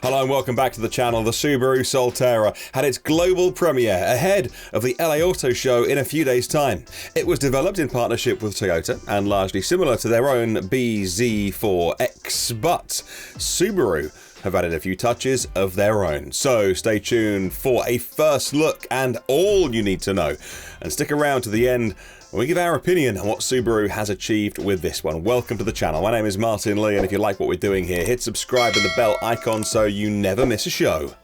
Hello and welcome back to the channel. The Subaru Solterra had its global premiere ahead of the LA Auto Show in a few days' time. It was developed in partnership with Toyota and largely similar to their own BZ4X, but Subaru have added a few touches of their own. So stay tuned for a first look and all you need to know. And stick around to the end when we give our opinion on what Subaru has achieved with this one. Welcome to the channel. My name is Martin Lee, and if you like what we're doing here, hit subscribe and the bell icon so you never miss a show.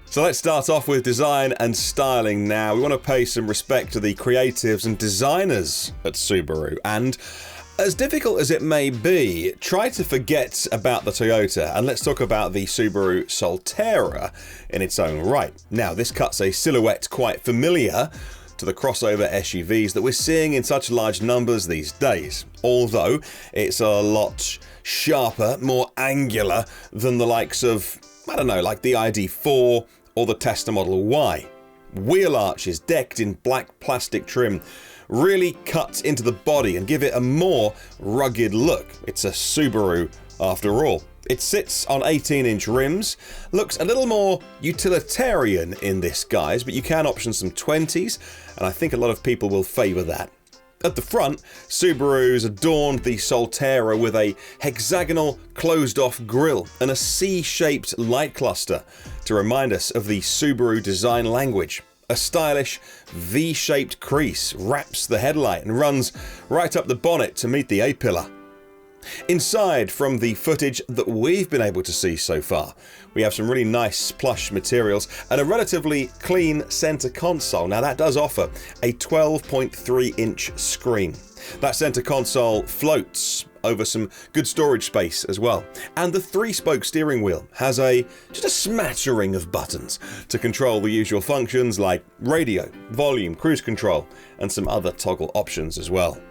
So let's start off with design and styling now. We want to pay some respect to the creatives and designers at Subaru, and as difficult as it may be, try to forget about the Toyota and let's talk about the Subaru Solterra in its own right. Now, this cuts a silhouette quite familiar to the crossover SUVs that we're seeing in such large numbers these days, although it's a lot sharper, more angular than the likes of, I don't know, like the ID4 or the Tesla Model Y. Wheel arches decked in black plastic trim really cut into the body and give it a more rugged look. It's a Subaru after all. It sits on 18-inch rims, looks a little more utilitarian in this guise, but you can option some 20s, and I think a lot of people will favour that. At the front, Subaru's adorned the Solterra with a hexagonal closed-off grille and a C-shaped light cluster to remind us of the Subaru design language. A stylish V-shaped crease wraps the headlight and runs right up the bonnet to meet the A-pillar. Inside, from the footage that we've been able to see so far, we have some really nice plush materials and a relatively clean center console. Now that does offer a 12.3-inch screen. That center console floats over some good storage space as well. And the 3-spoke steering wheel has just a smattering of buttons to control the usual functions like radio, volume, cruise control, and some other toggle options as well.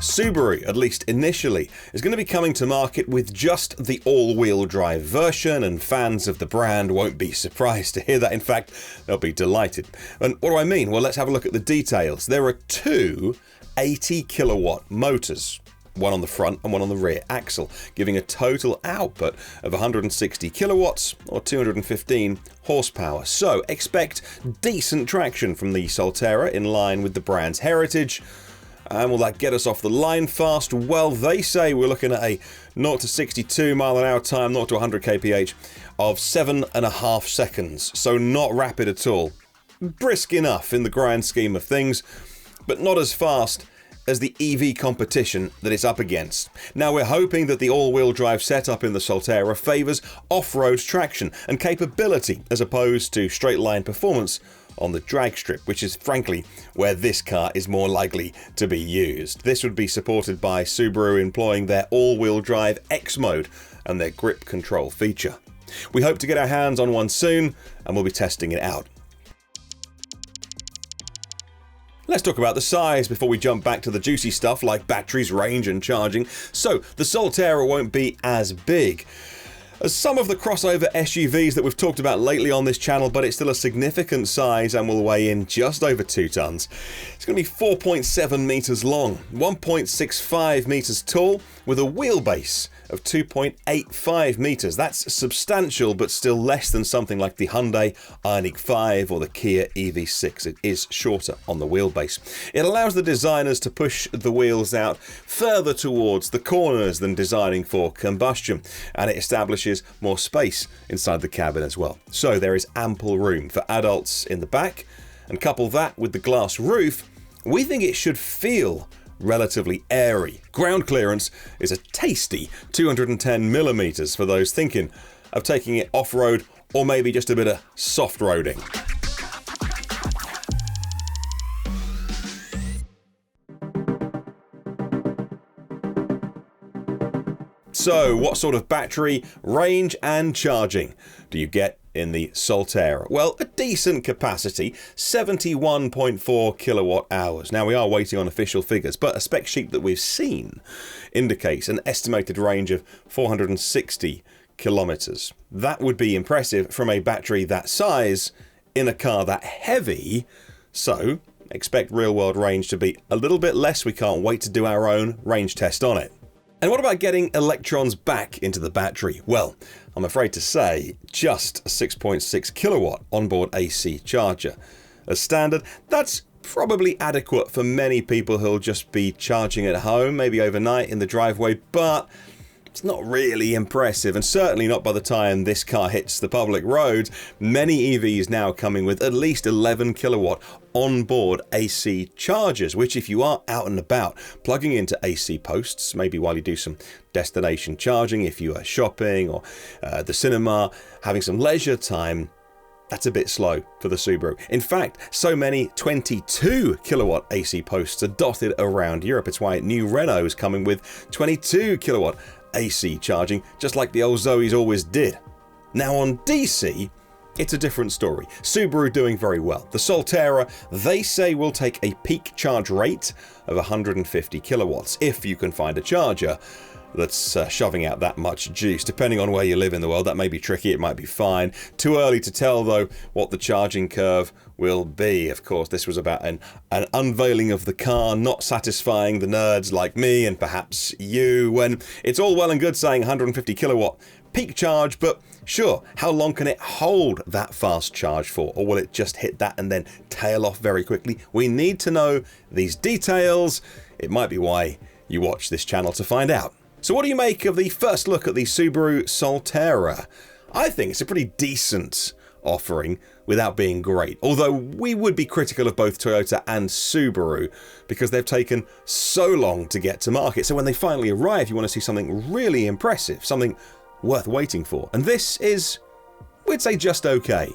Subaru, at least initially, is going to be coming to market with just the all-wheel drive version, and fans of the brand won't be surprised to hear that. In fact, they'll be delighted. And what do I mean? Well, let's have a look at the details. There are two 80-kilowatt motors, one on the front and one on the rear axle, giving a total output of 160 kilowatts or 215 horsepower. So expect decent traction from the Solterra in line with the brand's heritage. And will that get us off the line fast? Well, they say we're looking at a 0 to 62 mile an hour time, 0 to 100 kph of 7.5 seconds. So not rapid at all. Brisk enough in the grand scheme of things, but not as fast as the EV competition that it's up against. Now, we're hoping that the all-wheel drive setup in the Solterra favours off-road traction and capability as opposed to straight-line performance on the drag strip, which is frankly where this car is more likely to be used. This would be supported by Subaru employing their all-wheel drive X mode and their grip control feature. We hope to get our hands on one soon, and we'll be testing it out. Let's talk about the size before we jump back to the juicy stuff like batteries, range and charging. So the Solterra won't be as big as some of the crossover SUVs that we've talked about lately on this channel, but it's still a significant size and will weigh in just over 2 tons. It's going to be 4.7 meters long, 1.65 meters tall, with a wheelbase of 2.85 meters. That's substantial, but still less than something like the Hyundai Ioniq 5 or the Kia EV6. It is shorter on the wheelbase. It allows the designers to push the wheels out further towards the corners than designing for combustion, and it establishes more space inside the cabin as well. So there is ample room for adults in the back, and couple that with the glass roof, we think it should feel relatively airy. Ground clearance is a tasty 210 millimeters for those thinking of taking it off-road or maybe just a bit of soft roading. So what sort of battery, range and charging do you get in the Solterra? Well, a decent capacity, 71.4 kilowatt hours. Now, we are waiting on official figures, but a spec sheet that we've seen indicates an estimated range of 460 kilometers. That would be impressive from a battery that size in a car that heavy, so expect real-world range to be a little bit less. We can't wait to do our own range test on it. And what about getting electrons back into the battery? Well, I'm afraid to say just a 6.6 kilowatt onboard AC charger. As standard, that's probably adequate for many people who'll just be charging at home, maybe overnight in the driveway, but it's not really impressive, and certainly not by the time this car hits the public roads. Many EVs now coming with at least 11 kilowatt onboard AC chargers, which if you are out and about plugging into AC posts, maybe while you do some destination charging, if you are shopping or the cinema, having some leisure time, that's a bit slow for the Subaru. In fact, so many 22 kilowatt AC posts are dotted around Europe. It's why new Renault is coming with 22 kilowatt AC charging, just like the old Zoes always did. Now on DC, it's a different story. Subaru doing very well. The Solterra, they say, will take a peak charge rate of 150 kilowatts, if you can find a charger that's shoving out that much juice. Depending on where you live in the world, that may be tricky, it might be fine. Too early to tell, though, what the charging curve will be. Of course, this was about an unveiling of the car, not satisfying the nerds like me and perhaps you, when it's all well and good saying 150 kilowatt peak charge, but sure, how long can it hold that fast charge for? Or will it just hit that and then tail off very quickly? We need to know these details. It might be why you watch this channel to find out. So what do you make of the first look at the Subaru Solterra? I think it's a pretty decent offering without being great, although we would be critical of both Toyota and Subaru because they've taken so long to get to market. So when they finally arrive, you want to see something really impressive, something worth waiting for. And this is, we'd say, just okay.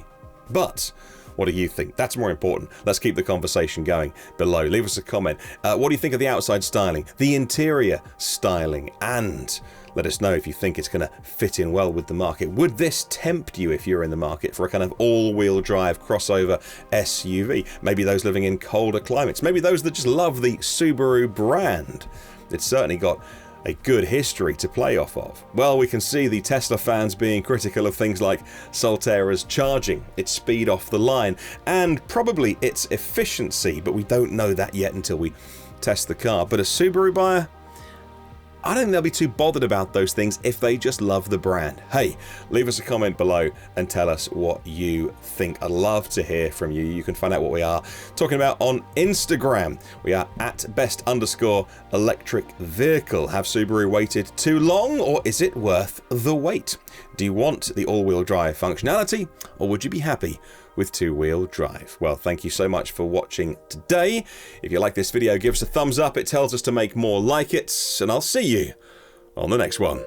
But what do you think? That's more important. Let's keep the conversation going below. Leave us a comment. What do you think of the outside styling, the interior styling, and let us know if you think it's going to fit in well with the market. Would this tempt you if you're in the market for a kind of all-wheel drive crossover SUV? Maybe those living in colder climates. Maybe those that just love the Subaru brand. It's certainly got a good history to play off of. Well, we can see the Tesla fans being critical of things like Solterra's charging, its speed off the line, and probably its efficiency, but we don't know that yet until we test the car. But a Subaru buyer, I don't think they'll be too bothered about those things if they just love the brand. Hey, leave us a comment below and tell us what you think. I'd love to hear from you. You can find out what we are talking about on Instagram. We are at @best_electric vehicle. Have Subaru waited too long, or is it worth the wait? Do you want the all-wheel drive functionality, or would you be happy with two-wheel drive? Well, thank you so much for watching today. If you like this video, give us a thumbs up. It tells us to make more like it, and I'll see you on the next one.